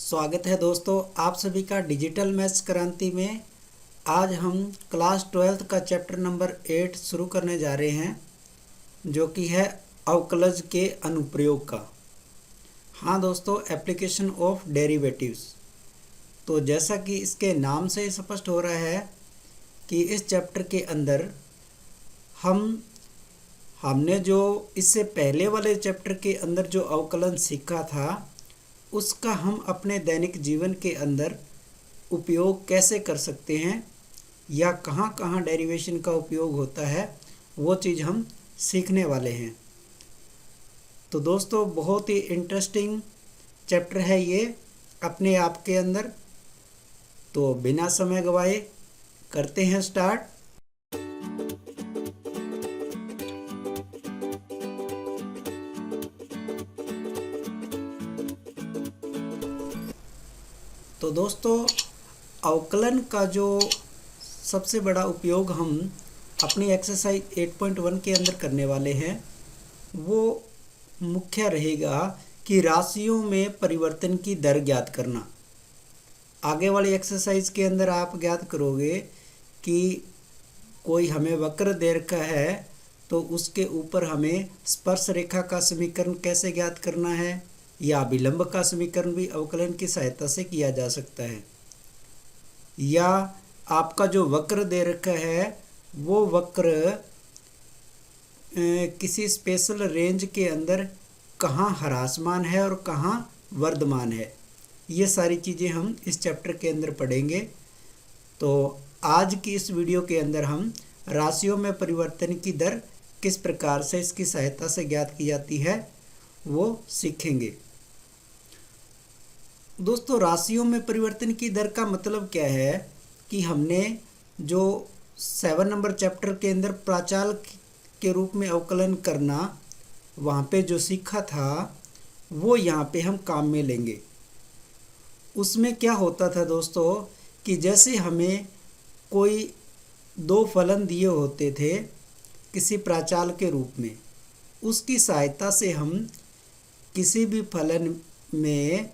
स्वागत है दोस्तों आप सभी का डिजिटल मैथ्स क्रांति में। आज हम क्लास 12th का चैप्टर नंबर 8 शुरू करने जा रहे हैं, जो कि है अवकलज के अनुप्रयोग का। हाँ दोस्तों, एप्लीकेशन ऑफ डेरिवेटिव्स। तो जैसा कि इसके नाम से स्पष्ट हो रहा है कि इस चैप्टर के अंदर हमने जो इससे पहले वाले चैप्टर के अंदर जो अवकलन सीखा था, उसका हम अपने दैनिक जीवन के अंदर उपयोग कैसे कर सकते हैं या कहाँ कहाँ डेरिवेशन का उपयोग होता है, वो चीज़ हम सीखने वाले हैं। तो दोस्तों, बहुत ही इंटरेस्टिंग चैप्टर है ये अपने आप के अंदर। तो बिना समय गवाए करते हैं स्टार्ट। तो दोस्तों, अवकलन का जो सबसे बड़ा उपयोग हम अपनी एक्सरसाइज 8.1 के अंदर करने वाले हैं, वो मुख्य रहेगा कि राशियों में परिवर्तन की दर ज्ञात करना। आगे वाली एक्सरसाइज के अंदर आप ज्ञात करोगे कि कोई हमें वक्र दे रखा है, तो उसके ऊपर हमें स्पर्श रेखा का समीकरण कैसे ज्ञात करना है, या विलंब का समीकरण भी अवकलन की सहायता से किया जा सकता है। या आपका जो वक्र दे रखा है, वो वक्र किसी स्पेशल रेंज के अंदर कहाँ ह्रासमान है और कहाँ वर्धमान है। ये सारी चीज़ें हम इस चैप्टर के अंदर पढ़ेंगे। तो आज की इस वीडियो के अंदर हम राशियों में परिवर्तन की दर किस प्रकार से इसकी सहायता से ज्ञात की जाती है, वो सीखेंगे। दोस्तों, राशियों में परिवर्तन की दर का मतलब क्या है कि हमने जो 7 नंबर चैप्टर के अंदर प्राचाल के रूप में अवकलन करना, वहाँ पे जो सीखा था, वो यहाँ पे हम काम में लेंगे। उसमें क्या होता था दोस्तों कि जैसे हमें कोई दो फलन दिए होते थे किसी प्राचाल के रूप में, उसकी सहायता से हम किसी भी फलन में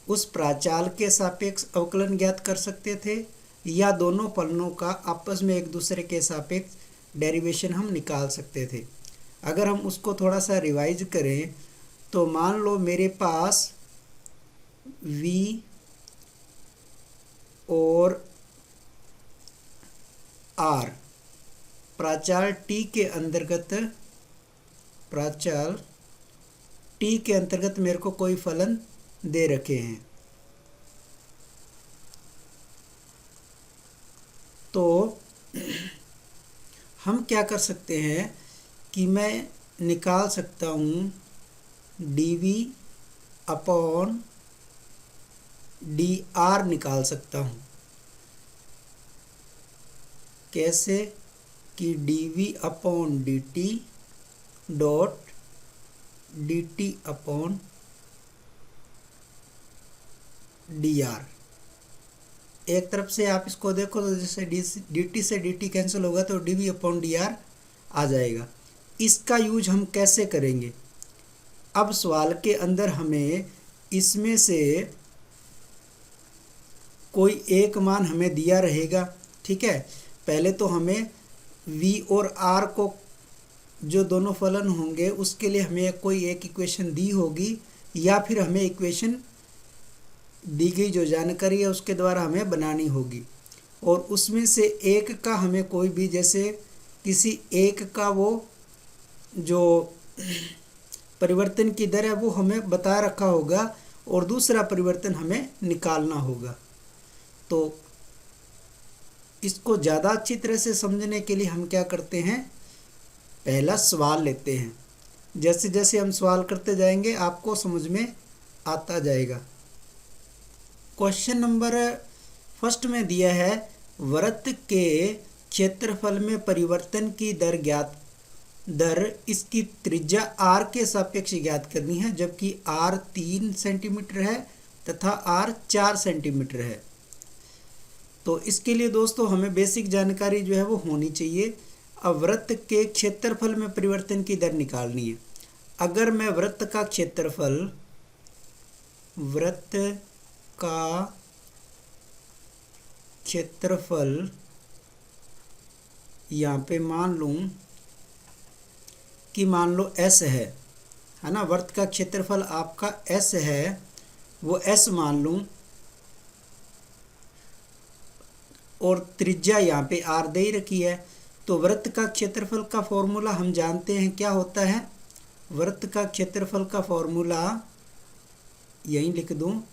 उस प्राचाल के सापेक्ष अवकलन ज्ञात कर सकते थे, या दोनों फलनों का आपस में एक दूसरे के सापेक्ष डेरिवेशन हम निकाल सकते थे। अगर हम उसको थोड़ा सा रिवाइज करें, तो मान लो मेरे पास v और r प्राचाल t के अंतर्गत मेरे को कोई फलन दे रखे हैं। तो हम क्या कर सकते हैं कि मैं निकाल सकता हूँ dv अपॉन dr निकाल सकता हूँ। कैसे कि dv upon dt dot dt upon dr। एक तरफ से आप इसको देखो तो जैसे dt से dt कैंसिल होगा तो dv अपॉन dr आ जाएगा। इसका यूज हम कैसे करेंगे? अब सवाल के अंदर हमें इसमें से कोई एक मान हमें दिया रहेगा, ठीक है। पहले तो हमें v और r को, जो दोनों फलन होंगे, उसके लिए हमें कोई एक इक्वेशन दी होगी, या फिर हमें इक्वेशन दी गई जो जानकारी है उसके द्वारा हमें बनानी होगी। और उसमें से एक का हमें कोई भी, जैसे किसी एक का वो जो परिवर्तन की दर है वो हमें बता रखा होगा, और दूसरा परिवर्तन हमें निकालना होगा। तो इसको ज़्यादा अच्छी तरह से समझने के लिए हम क्या करते हैं, पहला सवाल लेते हैं। जैसे जैसे हम सवाल करते जाएंगे आपको समझ में आता जाएगा। क्वेश्चन नंबर फर्स्ट में दिया है, वृत्त के क्षेत्रफल में परिवर्तन की दर इसकी त्रिज्या r के सापेक्ष ज्ञात करनी है, जबकि r 3 सेंटीमीटर है तथा r 4 सेंटीमीटर है। तो इसके लिए दोस्तों हमें बेसिक जानकारी जो है वो होनी चाहिए। अब वृत्त के क्षेत्रफल में परिवर्तन की दर निकालनी है। अगर मैं वृत्त का क्षेत्रफल, वृत्त का क्षेत्रफल, यहाँ पे मान लूँ कि मान लो S है ना, वृत्त का क्षेत्रफल आपका S है, वो S मान लूँ, और त्रिज्या यहाँ पे R दे ही रखी है। तो वृत्त का क्षेत्रफल का फॉर्मूला हम जानते हैं क्या होता है। वृत्त का क्षेत्रफल का फॉर्मूला यहीं लिख दूँ,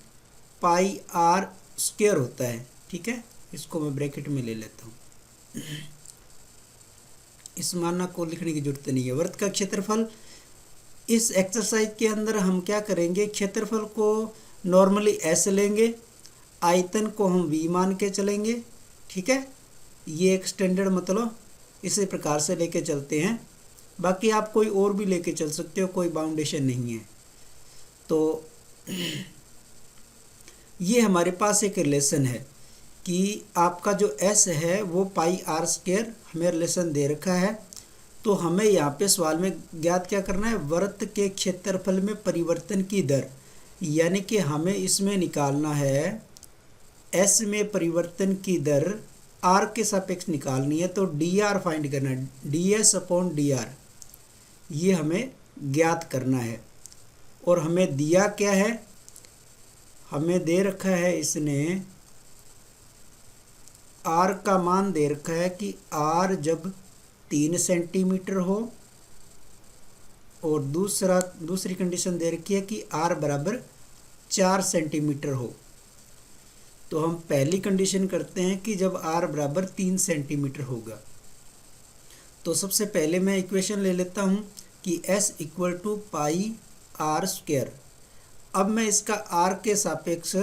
पाई R स्क्वायर होता है। ठीक है, इसको मैं ब्रैकेट में ले लेता हूँ, इस माना को लिखने की जरूरत नहीं है। वृत्त का क्षेत्रफल, इस एक्सरसाइज के अंदर हम क्या करेंगे, क्षेत्रफल को नॉर्मली S लेंगे, आयतन को हम V मान के चलेंगे। ठीक है, ये एक स्टैंडर्ड मतलब इसी प्रकार से लेके चलते हैं। बाकी आप कोई और भी लेके चल सकते हो, कोई बाउंडेशन नहीं है। तो ये हमारे पास एक रिलेशन है कि आपका जो S है वो पाई R स्क्वायर हमें रिलेशन दे रखा है। तो हमें यहाँ पे सवाल में ज्ञात क्या करना है, वृत्त के क्षेत्रफल में परिवर्तन की दर, यानी कि हमें इसमें निकालना है S में परिवर्तन की दर R के सापेक्ष निकालनी है। तो dr फाइंड करना है, ds/dr, ये हमें ज्ञात करना है। और हमें दिया क्या है, हमें दे रखा है इसने R का मान दे रखा है कि R जब 3 सेंटीमीटर हो, और दूसरी कंडीशन दे रखी है कि R बराबर 4 सेंटीमीटर हो। तो हम पहली कंडीशन करते हैं कि जब R बराबर 3 सेंटीमीटर होगा। तो सबसे पहले मैं इक्वेशन ले लेता हूँ कि S equal to pi R square. अब मैं इसका R के सापेक्ष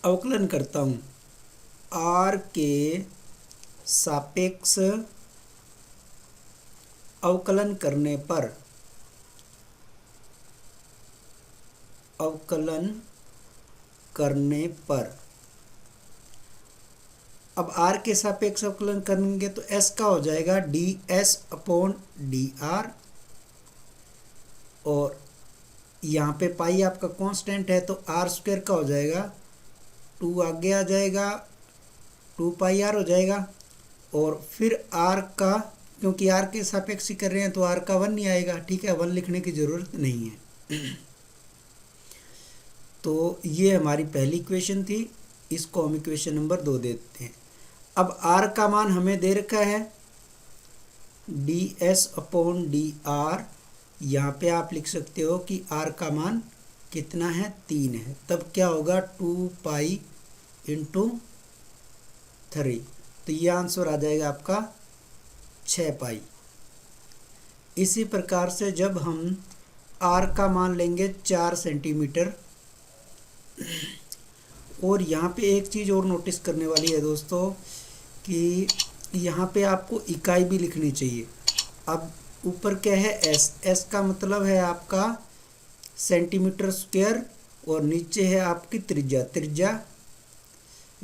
अवकलन करता हूँ। R के सापेक्ष अवकलन करने पर अब R के सापेक्ष अवकलन करेंगे तो S का हो जाएगा ds/dr, और यहाँ पे पाई आपका कांस्टेंट है तो R स्क्वायर का हो जाएगा 2 आगे आ जाएगा, 2 पाई R हो जाएगा। और फिर R का, क्योंकि R के सापेक्ष ही कर रहे हैं तो R का 1 नहीं आएगा। ठीक है, 1 लिखने की ज़रूरत नहीं है। तो ये हमारी पहली इक्वेशन थी, इसको हम इक्वेशन नंबर 2 देते हैं। अब R का मान हमें दे रखा है ds/dr, यहाँ पे आप लिख सकते हो कि R का मान कितना है, 3 है। तब क्या होगा, 2 पाई इंटू 3, तो ये आंसर आ जाएगा आपका 6 पाई। इसी प्रकार से जब हम R का मान लेंगे 4 सेंटीमीटर, और यहाँ पे एक चीज़ और नोटिस करने वाली है दोस्तों कि यहाँ पे आपको इकाई भी लिखनी चाहिए। अब ऊपर क्या है, S का मतलब है आपका सेंटीमीटर स्क्वायर, और नीचे है आपकी त्रिज्या,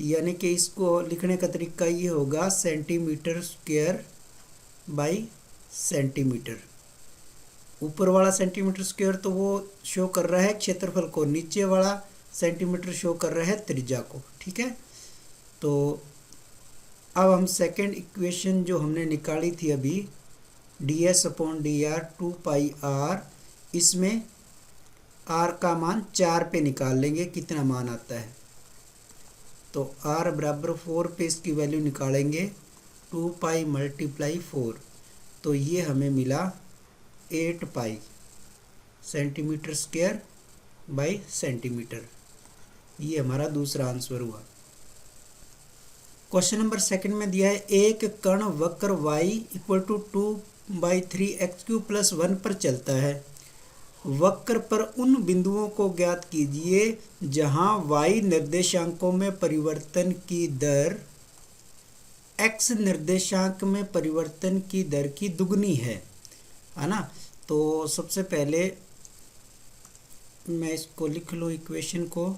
यानी कि इसको लिखने का तरीका ये होगा सेंटीमीटर स्क्वायर बाई सेंटीमीटर। ऊपर वाला सेंटीमीटर स्क्वायर तो वो शो कर रहा है क्षेत्रफल को, नीचे वाला सेंटीमीटर शो कर रहा है त्रिज्या को। ठीक है, तो अब हम सेकंड इक्वेशन जो हमने निकाली थी अभी, ds/dr 2 पाई R, इसमें R का मान 4 पे निकाल लेंगे, कितना मान आता है। तो R बराबर 4 पे इसकी वैल्यू निकालेंगे, 2 पाई मल्टीप्लाई 4, तो ये हमें मिला 8 पाई सेंटीमीटर स्क्वायर बाई सेंटीमीटर। ये हमारा दूसरा आंसर हुआ। क्वेश्चन नंबर सेकंड में दिया है, एक कण वक्र y इक्वल टू 2/3x³ + 1 पर चलता है। वक्र पर उन बिंदुओं को ज्ञात कीजिए जहां y निर्देशांकों में परिवर्तन की दर x निर्देशांक में परिवर्तन की दर की दुगनी है ना। तो सबसे पहले मैं इसको लिख लूँ इक्वेशन को,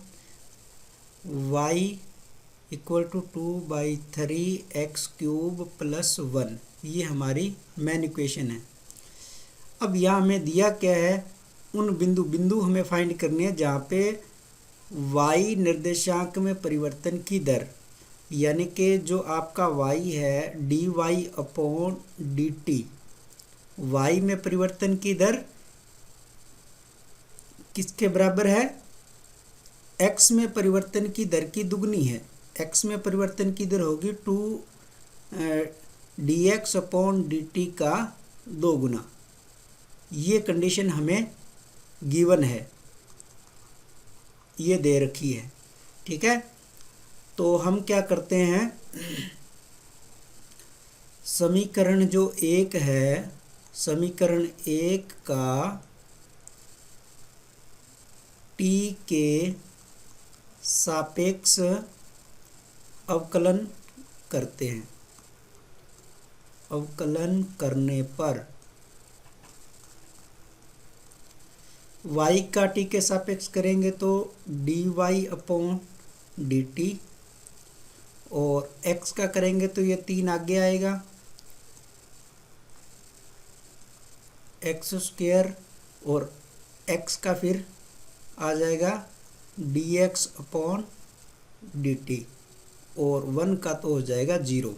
y इक्वल टू 2/3x³ + 1, ये हमारी मेन इक्वेशन है। अब यहाँ हमें दिया क्या है, उन बिंदु हमें फाइंड करनी है जहाँ पे y निर्देशांक में परिवर्तन की दर, यानी कि जो आपका y है dy अपॉन dt, y में परिवर्तन की दर किसके बराबर है? x में परिवर्तन की दर की दुगनी है। x में परिवर्तन की दर होगी 2 dx अपॉन dt का 2 गुना। ये कंडीशन हमें गिवन है, ये दे रखी है, ठीक है। तो हम क्या करते हैं, समीकरण जो 1 है, समीकरण 1 का t के सापेक्ष अवकलन करते हैं। अवकलन करने पर y का t के सापेक्ष करेंगे तो dy अपॉन dt, और x का करेंगे तो ये 3 आगे आएगा, x², और x का फिर आ जाएगा dx अपॉन dt, और 1 का तो हो जाएगा 0।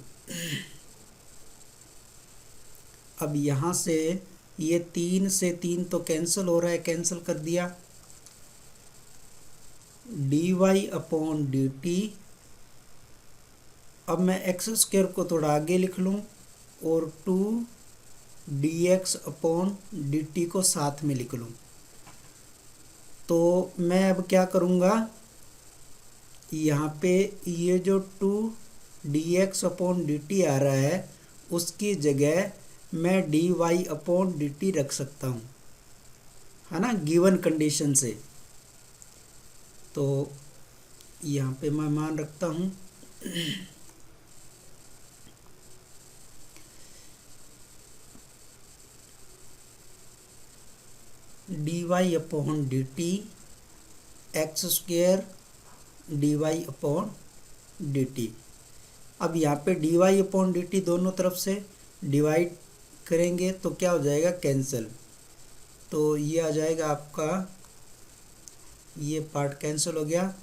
अब यहाँ से ये 3 से 3 तो कैंसिल हो रहा है, कैंसिल कर दिया, dy अपॉन dt। अब मैं x² को थोड़ा आगे लिख लूँ और 2 dx अपॉन dt को साथ में लिख लूँ। तो मैं अब क्या करूँगा, यहाँ पे ये जो 2 dx अपॉन dt आ रहा है उसकी जगह मैं dy अपॉन dt रख सकता हूँ, है ना, गिवन कंडीशन से। तो यहाँ पे मैं मान रखता हूँ dy upon dt x² dy upon dt। अब यहाँ पे dy अपॉन dt दोनों तरफ से डिवाइड करेंगे तो क्या हो जाएगा, कैंसिल। तो ये आ जाएगा आपका, ये पार्ट कैंसिल हो गया,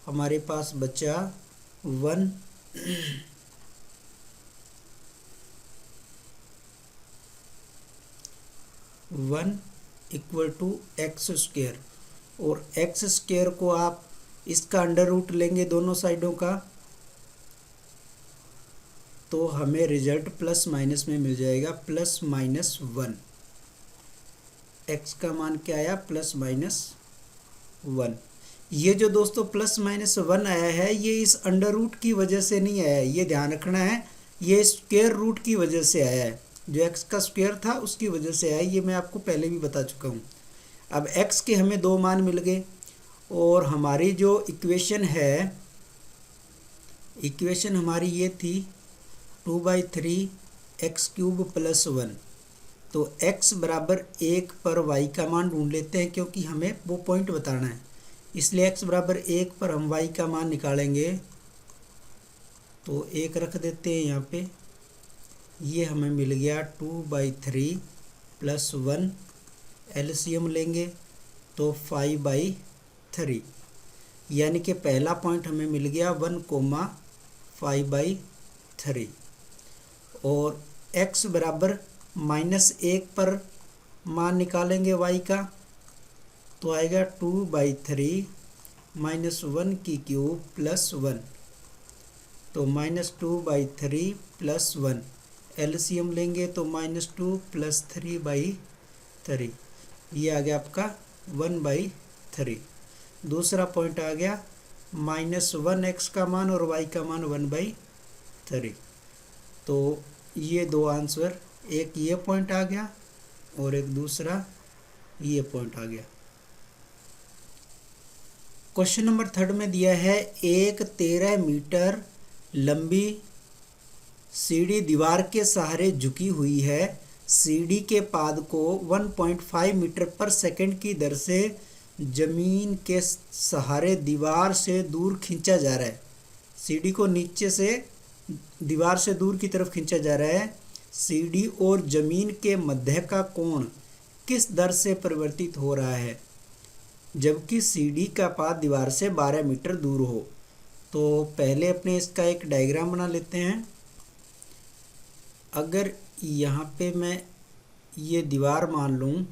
हमारे पास बचा 1 इक्वल टू x², और x² को आप इसका अंडर रूट लेंगे दोनों साइडों का, तो हमें रिजल्ट प्लस माइनस में मिल जाएगा, प्लस माइनस 1। x का मान क्या आया, प्लस माइनस 1। ये जो दोस्तों प्लस माइनस 1 आया है ये इस अंडर रूट की वजह से नहीं आया है, ये ध्यान रखना है, ये स्क्वायर रूट की वजह से आया है, जो x का स्क्वायर था उसकी वजह से आया, ये मैं आपको पहले भी बता चुका हूँ। अब x के हमें 2 मान मिल गए, और हमारी जो इक्वेशन है, इक्वेशन हमारी ये थी 2/3 x³ + 1। तो x बराबर 1 पर y का मान ढूंढ लेते हैं, क्योंकि हमें वो पॉइंट बताना है, इसलिए x बराबर 1 पर हम y का मान निकालेंगे। तो 1 रख देते हैं यहाँ पे, ये हमें मिल गया 2/3 + 1, एलसीएम लेंगे तो 5/3, यानी कि पहला पॉइंट हमें मिल गया 1,5/3। और x बराबर -1 पर मान निकालेंगे y का, तो आएगा 2/3 -1 की क्यूब +1, तो -2/3 + 1, एलसीएम लेंगे तो -2 + 3/3, ये आ गया आपका 1/3। दूसरा पॉइंट आ गया -1 x का मान और y का मान 1/3। तो ये 2 आंसर, एक ये पॉइंट आ गया और एक दूसरा ये पॉइंट आ गया। क्वेश्चन नंबर 3 में दिया है, एक 13 मीटर लंबी सीढ़ी दीवार के सहारे झुकी हुई है, सीढ़ी के पाद को 1.5 मीटर पर सेकंड की दर से जमीन के सहारे दीवार से दूर खींचा जा रहा है। सीढ़ी को नीचे से दीवार से दूर की तरफ खींचा जा रहा है। सीढ़ी और जमीन के मध्य का कोण किस दर से परिवर्तित हो रहा है जबकि CD का पाथ दीवार से 12 मीटर दूर हो। तो पहले अपने इसका एक डायग्राम बना लेते हैं। अगर यहाँ पे मैं ये दीवार मान लूँ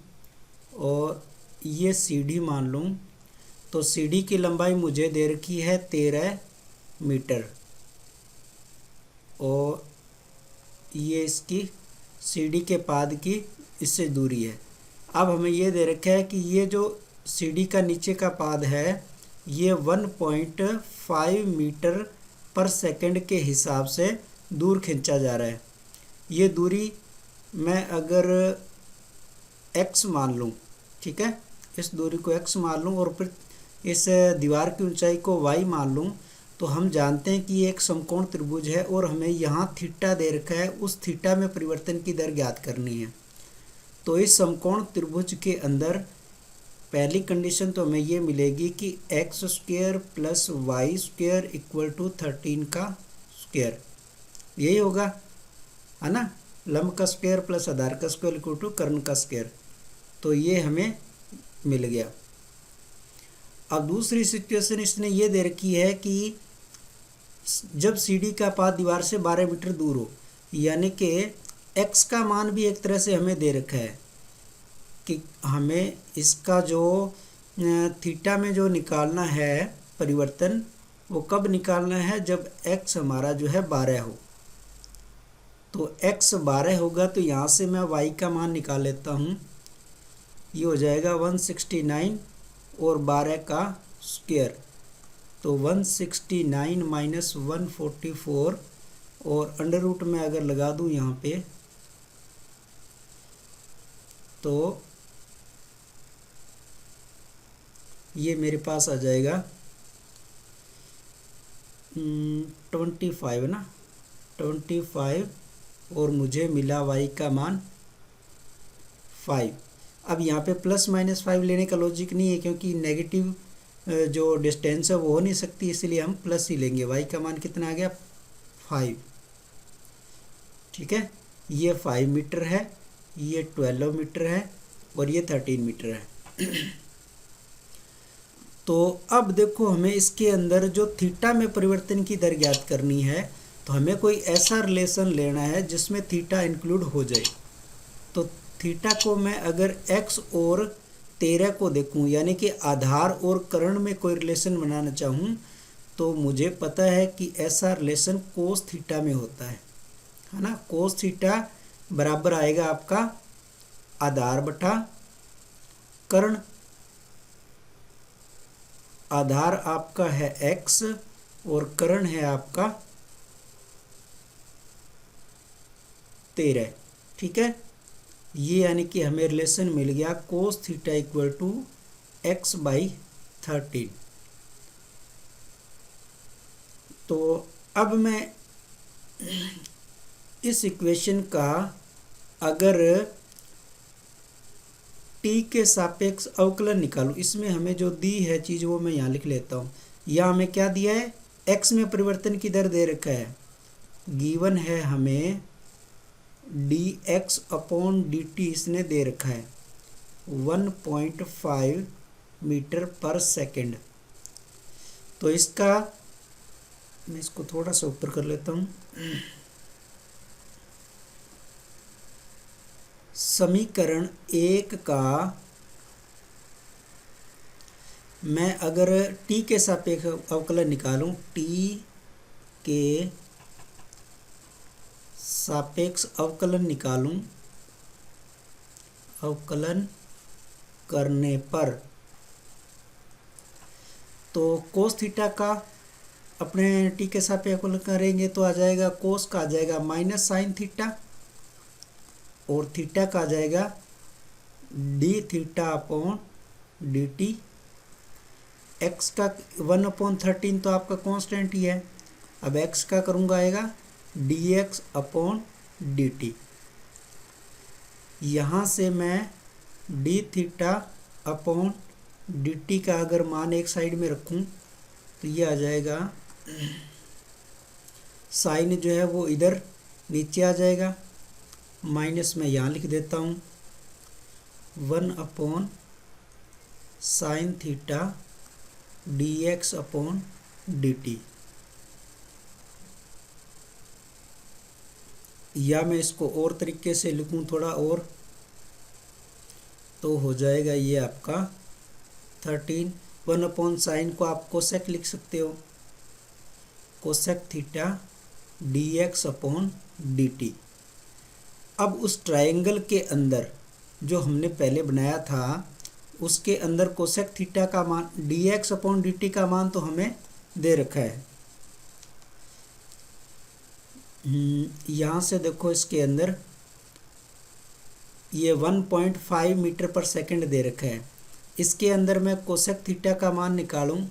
और ये CD मान लूँ, तो CD की लंबाई मुझे दे रखी है 13 मीटर और ये इसकी CD के पाद की इससे दूरी है। अब हमें ये दे रखा है कि ये जो CD का नीचे का पाद है ये 1.5 मीटर पर सेकंड के हिसाब से दूर खींचा जा रहा है। ये दूरी मैं अगर x मान लूँ, ठीक है, इस दूरी को x मान लूँ और फिर इस दीवार की ऊंचाई को y मान लूँ, तो हम जानते हैं कि ये एक समकोण त्रिभुज है और हमें यहाँ थीटा दे रखा है, उस थीटा में परिवर्तन की दर ज्ञात करनी है। तो इस समकोण त्रिभुज के अंदर पहली कंडीशन तो हमें ये मिलेगी कि x square plus Y square equal to 13 का स्क्वायर, यही होगा, है ना, लंब का स्क्वायर प्लस आधार का स्क्वायर इक्वल टू कर्ण का स्क्वायर। तो ये हमें मिल गया। अब दूसरी सिचुएशन इसने ये दे रखी है कि जब CD का पाथ दीवार से 12 मीटर दूर हो, यानी कि x का मान भी एक तरह से हमें दे रखा है कि हमें इसका जो थीटा में जो निकालना है परिवर्तन, वो कब निकालना है, जब x हमारा जो है 12 हो। तो x 12 होगा तो यहाँ से मैं y का मान निकाल लेता हूँ। ये हो जाएगा 169 और 12 का स्क्वायर, तो 169 माइनस 144 और अंडर रूट में अगर लगा दूँ यहाँ पे तो ये मेरे पास आ जाएगा 25 ना, 25 और मुझे मिला y का मान 5। अब यहाँ पे प्लस माइनस 5 लेने का लॉजिक नहीं है क्योंकि नेगेटिव जो डिस्टेंस है वो हो नहीं सकती, इसलिए हम प्लस ही लेंगे। y का मान कितना आ गया 5, ठीक है। ये 5 मीटर है, ये 12 मीटर है और ये 13 मीटर है। तो अब देखो हमें इसके अंदर जो थीटा में परिवर्तन की दर ज्ञात करनी है, तो हमें कोई ऐसा रिलेशन लेना है जिसमें थीटा इंक्लूड हो जाए। तो थीटा को मैं अगर x और 13 को देखूं, यानी कि आधार और कर्ण में कोई रिलेशन बनाना चाहूं, तो मुझे पता है कि ऐसा रिलेशन कोस थीटा में होता है ना। कोस थीटा बराबर आएगा आपका आधार बटा कर्ण। आधार आपका है x और कर्ण है आपका 13, ठीक है। ये यानी कि हमें रिलेशन मिल गया cos theta equal to x/13। तो अब मैं इस इक्वेशन का अगर t के सापेक्ष अवकलन निकालूं, इसमें हमें जो दी है चीज़ वो मैं यहाँ लिख लेता हूँ। यहाँ हमें क्या दिया है, x में परिवर्तन की दर दे रखा है, गिवन है हमें dx/dt इसने दे रखा है 1.5 मीटर पर सेकंड। तो इसका मैं इसको थोड़ा सा ऊपर कर लेता हूँ। समीकरण 1 का मैं अगर t के सापेक्ष अवकलन निकालूं, t के सापेक्ष अवकलन निकालूं, अवकलन करने पर तो कोस थीटा का अपने t के सापेक्ष अवकलन करेंगे तो आ जाएगा, कोस का आ जाएगा माइनस साइन थीटा और थीटा का आ जाएगा D theta upon D T. X का 1/13 तो आपका कांस्टेंट ही है। अब एक्स का करूँगा आएगा dx/dt। यहाँ से मैं D theta upon D T का अगर मान एक साइड में रखूँ तो ये आ जाएगा, साइन जो है वो इधर नीचे आ जाएगा, माइनस मैं यहाँ लिख देता हूँ 1/sin थीटा dx/dt। या मैं इसको और तरीके से लिखूं थोड़ा और, तो हो जाएगा ये आपका 1/sin को आप कोसेक लिख सकते हो, कोसेक थीटा dx/dt। अब उस ट्रायंगल के अंदर जो हमने पहले बनाया था उसके अंदर कोसेक थीटा का मान dx/dt का मान तो हमें दे रखा है। यहाँ से देखो इसके अंदर ये 1.5 मीटर पर सेकंड दे रखा है। इसके अंदर मैं कोसेक थीटा का मान निकालूं,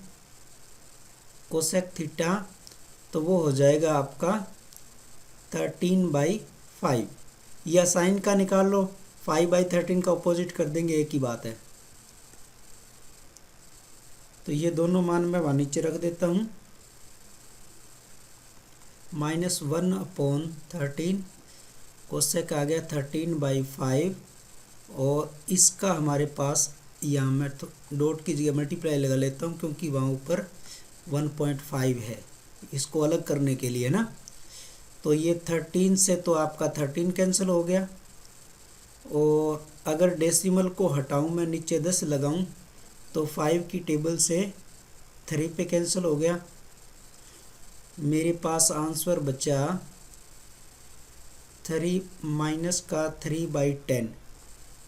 कोसेक थीटा, तो वो हो जाएगा आपका 13/5, या साइन का निकाल लो, 5/13 का अपोजिट कर देंगे, एक ही बात है। तो ये दोनों मान मैं वहाँ नीचे रख देता हूँ, -1/13 कोसेक आ गया 13/5, और इसका हमारे पास यहाँ मैं तो डॉट की जगह मल्टीप्लाई लगा लेता हूँ क्योंकि वहाँ ऊपर 1.5 है, इसको अलग करने के लिए ना। तो ये 13 से तो आपका 13 कैंसिल हो गया, और अगर डेसिमल को हटाऊं मैं, नीचे 10 लगाऊं, तो 5 की टेबल से 3 पे कैंसिल हो गया। मेरे पास आंसर बचा 3 माइनस का 3/10,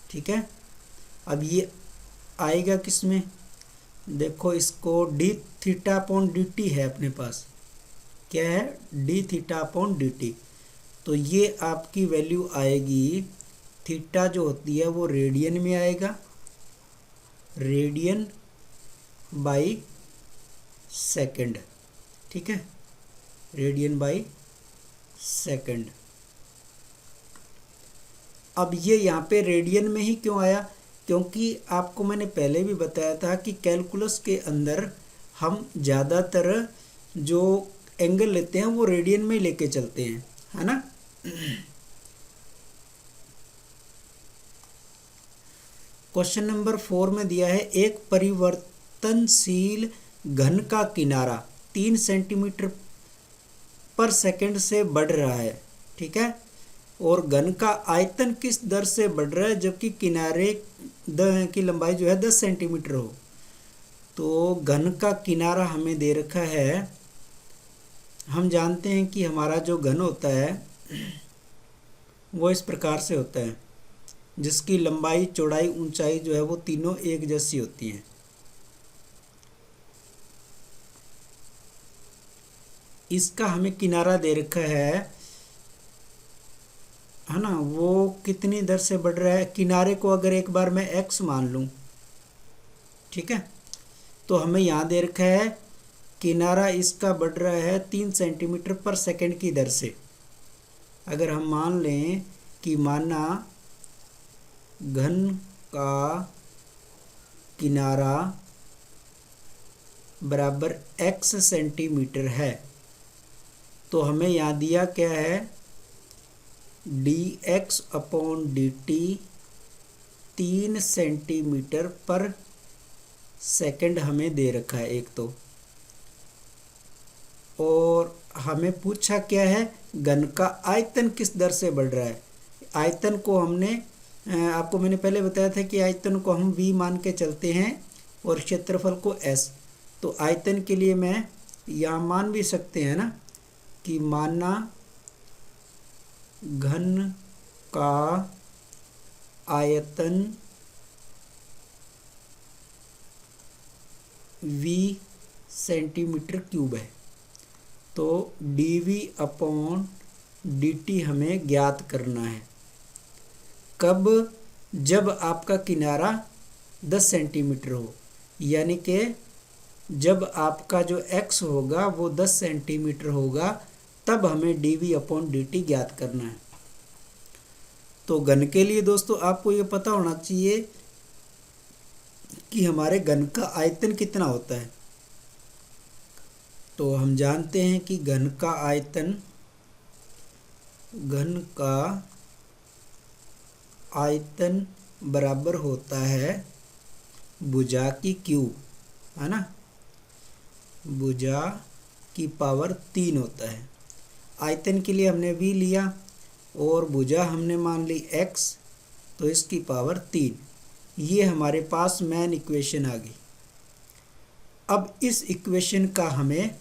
ठीक है। अब ये आएगा किस में, देखो इसको d(θ/dt) है अपने पास, क्या है, d(θ/dt). तो ये आपकी वैल्यू आएगी, थीटा जो होती है वो रेडियन में आएगा, रेडियन बाई सेकंड, ठीक है, रेडियन बाई सेकंड। अब ये यहाँ पे रेडियन में ही क्यों आया, क्योंकि आपको मैंने पहले भी बताया था कि कैलकुलस के अंदर हम ज़्यादातर जो एंगल लेते हैं वो रेडियन में लेके चलते हैं, है ना। क्वेश्चन नंबर 4 में दिया है, एक परिवर्तनशील घन का किनारा 3 सेंटीमीटर पर सेकंड से बढ़ रहा है, ठीक है, और घन का आयतन किस दर से बढ़ रहा है जबकि किनारे की लंबाई जो है 10 सेंटीमीटर हो। तो घन का किनारा हमें दे रखा है, हम जानते हैं कि हमारा जो घन होता है वो इस प्रकार से होता है, जिसकी लंबाई, चौड़ाई, ऊंचाई जो है वो तीनों एक जैसी होती हैं। इसका हमें किनारा दे रखा है ना, वो कितनी दर से बढ़ रहा है। किनारे को अगर एक बार मैं x मान लूं, ठीक है, तो हमें यहाँ दे रखा है किनारा इसका बढ़ रहा है 3 सेंटीमीटर पर सेकंड की दर से। अगर हम मान लें कि माना घन का किनारा बराबर x सेंटीमीटर है, तो हमें यहाँ दिया क्या है, dx/dt 3 सेंटीमीटर पर सेकंड हमें दे रखा है एक तो, और हमें पूछा क्या है, घन का आयतन किस दर से बढ़ रहा है। आयतन को हमने आपको मैंने पहले बताया था कि आयतन को हम v मान के चलते हैं और क्षेत्रफल को s। तो आयतन के लिए मैं यहाँ मान भी सकते हैं ना कि माना घन का आयतन v सेंटीमीटर क्यूब है, तो dv/dt हमें ज्ञात करना है। कब, जब आपका किनारा 10 सेंटीमीटर हो, यानी कि जब आपका जो x होगा वो 10 सेंटीमीटर होगा, तब हमें dv/dt ज्ञात करना है। तो घन के लिए दोस्तों आपको ये पता होना चाहिए कि हमारे घन का आयतन कितना होता है। तो हम जानते हैं कि घन का आयतन बराबर होता है भुजा की क्यूब, है ना, भुजा की पावर 3 होता है। आयतन के लिए हमने v लिया और भुजा हमने मान ली x, तो इसकी पावर 3। ये हमारे पास मेन इक्वेशन आ गई। अब इस इक्वेशन का हमें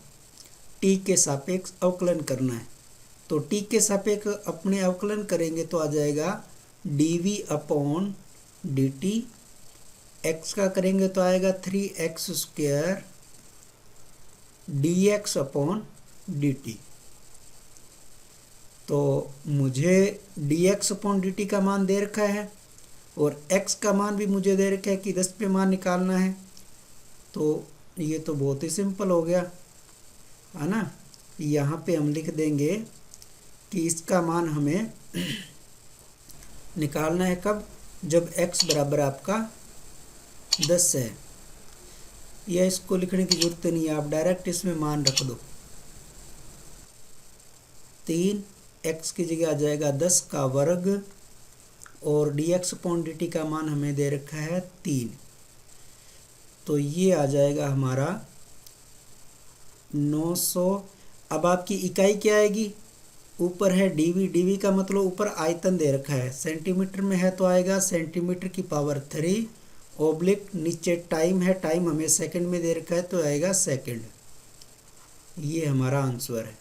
t के सापेक्ष अवकलन करना है। तो t के सापेक्ष अपने अवकलन करेंगे तो आ जाएगा dv अपॉन dt, x का करेंगे तो आएगा 3x² dx अपॉन dt। तो मुझे dx अपॉन dt का मान दे रखा है और x का मान भी मुझे दे रखा है कि 10 पे मान निकालना है। तो ये तो बहुत ही सिंपल हो गया, है ना। यहाँ पे हम लिख देंगे कि इसका मान हमें निकालना है कब, जब x बराबर आपका 10 है। या इसको लिखने की जरूरत नहीं है, आप डायरेक्ट इसमें मान रख दो। 3x की जगह आ जाएगा 10 का वर्ग और dx अपॉन dt का मान हमें दे रखा है 3। तो ये आ जाएगा हमारा 900। अब आपकी इकाई क्या आएगी, ऊपर है dv का मतलब ऊपर आयतन दे रखा है, सेंटीमीटर में है तो आएगा सेंटीमीटर की पावर 3 ओब्लिक, नीचे टाइम है, टाइम हमें सेकंड में दे रखा है तो आएगा सेकंड। ये हमारा आंसर है।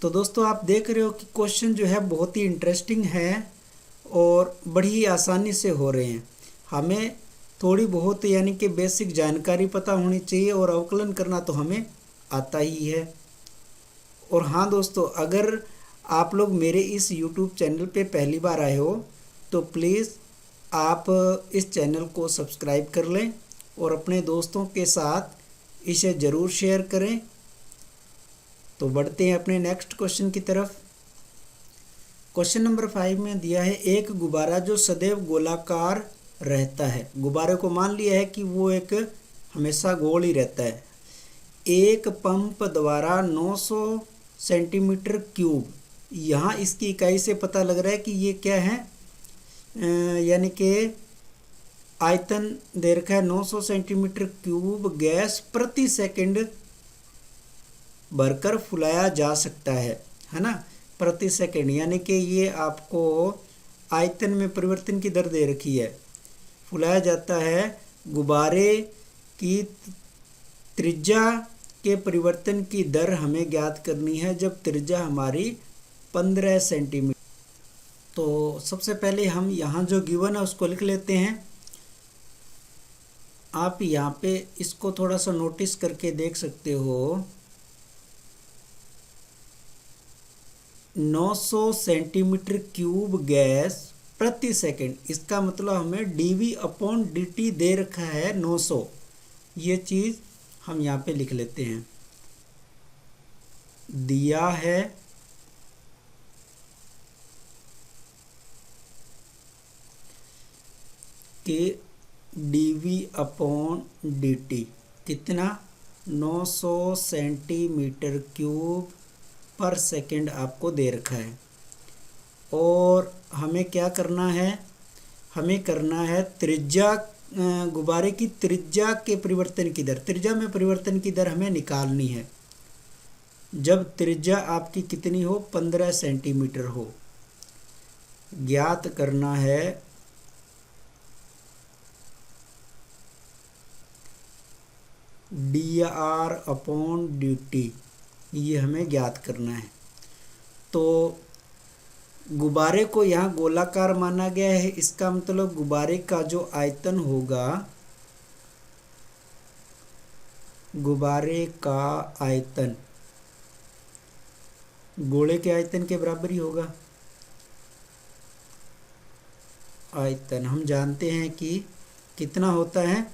तो दोस्तों आप देख रहे हो कि क्वेश्चन जो है बहुत ही इंटरेस्टिंग है और बड़ी आसानी से हो रहे हैं। हमें थोड़ी बहुत यानी कि बेसिक जानकारी पता होनी चाहिए और अवकलन करना तो हमें आता ही है। और हाँ दोस्तों, अगर आप लोग मेरे इस YouTube चैनल पे पहली बार आए हो तो प्लीज़ आप इस चैनल को सब्सक्राइब कर लें और अपने दोस्तों के साथ इसे ज़रूर शेयर करें। तो बढ़ते हैं अपने नेक्स्ट क्वेश्चन की तरफ। क्वेश्चन नंबर 5 में दिया है एक गुब्बारा जो सदैव गोलाकार रहता है। गुब्बारे को मान लिया है कि वो एक हमेशा गोल ही रहता है। एक पंप द्वारा 900 सेंटीमीटर क्यूब, यहाँ इसकी इकाई से पता लग रहा है कि ये क्या है, यानी कि आयतन दे रखा है 900 सेंटीमीटर क्यूब गैस प्रति सेकंड भरकर फुलाया जा सकता है ना, प्रति सेकंड। यानी कि ये आपको आयतन में परिवर्तन की दर दे रखी है, फुलाया जाता है। गुब्बारे की त्रिज्या के परिवर्तन की दर हमें ज्ञात करनी है जब त्रिज्या हमारी 15 सेंटीमीटर। तो सबसे पहले हम यहाँ जो गिवन है उसको लिख लेते हैं। आप यहाँ पे इसको थोड़ा सा नोटिस करके देख सकते हो, 900 सेंटीमीटर क्यूब गैस प्रति सेकंड, इसका मतलब हमें dv अपॉन dt दे रखा है 900। ये चीज़ हम यहाँ पे लिख लेते हैं, दिया है कि dv अपॉन dt कितना 900 सेंटीमीटर क्यूब पर सेकंड आपको दे रखा है। और हमें क्या करना है, हमें करना है त्रिज्या, गुब्बारे की त्रिज्या के परिवर्तन की दर, त्रिज्या में परिवर्तन की दर हमें निकालनी है जब त्रिज्या आपकी कितनी हो, 15 सेंटीमीटर हो। ज्ञात करना है dr अपॉन dt, ये हमें ज्ञात करना है। तो गुब्बारे को यहाँ गोलाकार माना गया है, इसका मतलब गुब्बारे का जो आयतन होगा, गुब्बारे का आयतन गोले के आयतन के बराबर ही होगा। आयतन हम जानते हैं कि कितना होता है,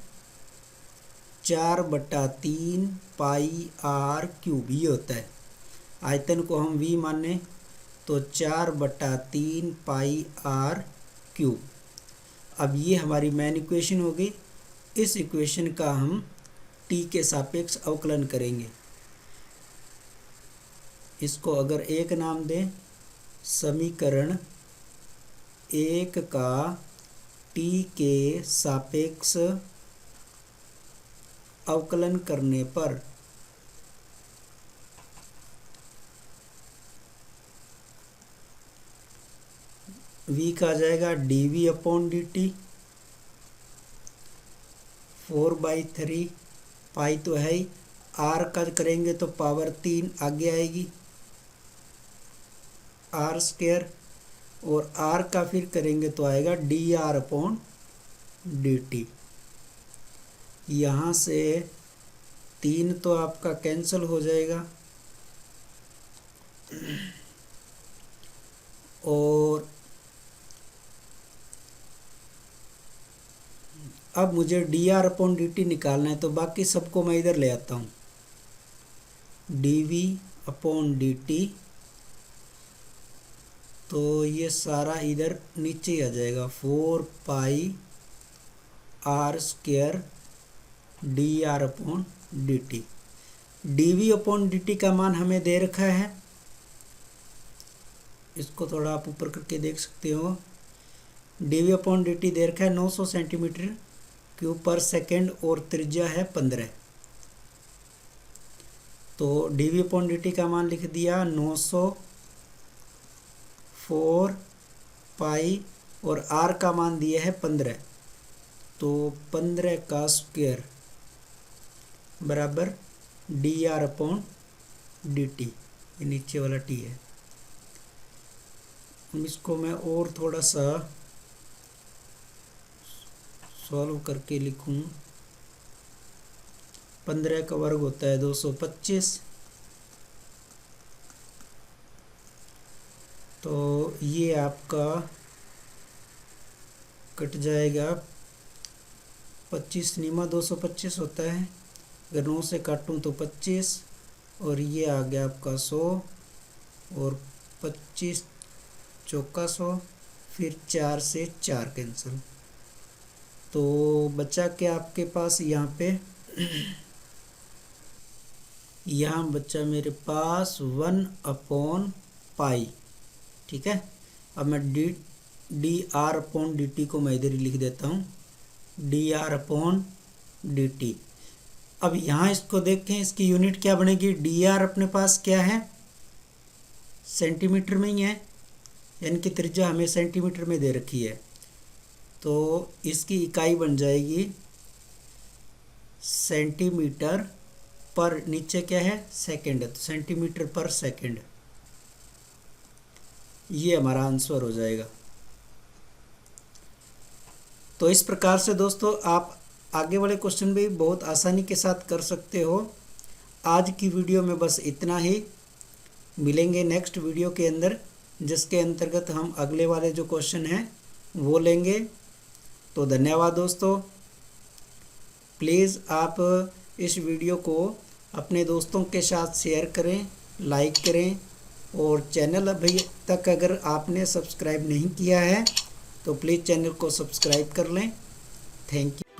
4/3 पाई r क्यूब, ये होता है। आयतन को हम v माने तो 4/3 पाई r क्यूब। अब ये हमारी मेन इक्वेशन हो गई। इस इक्वेशन का हम t के सापेक्ष अवकलन करेंगे। इसको अगर एक नाम दें, समीकरण 1 का t के सापेक्ष अवकलन करने पर v का आ जाएगा dv/dt 4/3 पाई तो है ही, r का करेंगे तो पावर 3 आगे आएगी r², और r का फिर करेंगे तो आएगा dr/dt। यहाँ से 3 तो आपका कैंसिल हो जाएगा, और अब मुझे dr/dt निकालना है, तो बाकी सबको मैं इधर ले आता हूँ। dv/dt, तो ये सारा इधर नीचे ही आ जाएगा 4πr² dr/dt। dv/dt का मान हमें दे रखा है, इसको थोड़ा आप ऊपर करके देख सकते हो। dv/dt दे रखा है 900 सेंटीमीटर क्यूब पर सेकेंड और त्रिज्या है 15। तो dv/dt का मान लिख दिया 900 4π, और r का मान दिया है 15, तो 15 का स्क्वायर बराबर dr/dt, ये नीचे वाला t है। इसको मैं और थोड़ा सा सॉल्व करके लिखूं। 15 का वर्ग होता है 225, तो ये आपका कट जाएगा 25 निमा 225 होता है, अगर 9 से काटूं तो 25, और ये आ गया आपका 100, और 25 चौका 100, फिर 4 से 4 कैंसिल, तो बचा क्या आपके पास यहाँ पे यहाँ बचा मेरे पास 1/π। ठीक है, अब मैं dr/dt को मैं इधर ही लिख देता हूँ, dr/dt। अब यहाँ इसको देखें, इसकी यूनिट क्या बनेगी। dr अपने पास क्या है, सेंटीमीटर में ही है, यानी कि त्रिज्या हमें सेंटीमीटर में दे रखी है, तो इसकी इकाई बन जाएगी सेंटीमीटर पर, नीचे क्या है सेकंड है, तो सेंटीमीटर पर सेकंड, ये हमारा आंसर हो जाएगा। तो इस प्रकार से दोस्तों आप आगे वाले क्वेश्चन भी बहुत आसानी के साथ कर सकते हो। आज की वीडियो में बस इतना ही, मिलेंगे नेक्स्ट वीडियो के अंदर, जिसके अंतर्गत हम अगले वाले जो क्वेश्चन हैं वो लेंगे। तो धन्यवाद दोस्तों। प्लीज़ आप इस वीडियो को अपने दोस्तों के साथ शेयर करें, लाइक करें, और चैनल अभी तक अगर आपने सब्सक्राइब नहीं किया है तो प्लीज़ चैनल को सब्सक्राइब कर लें। Thank you.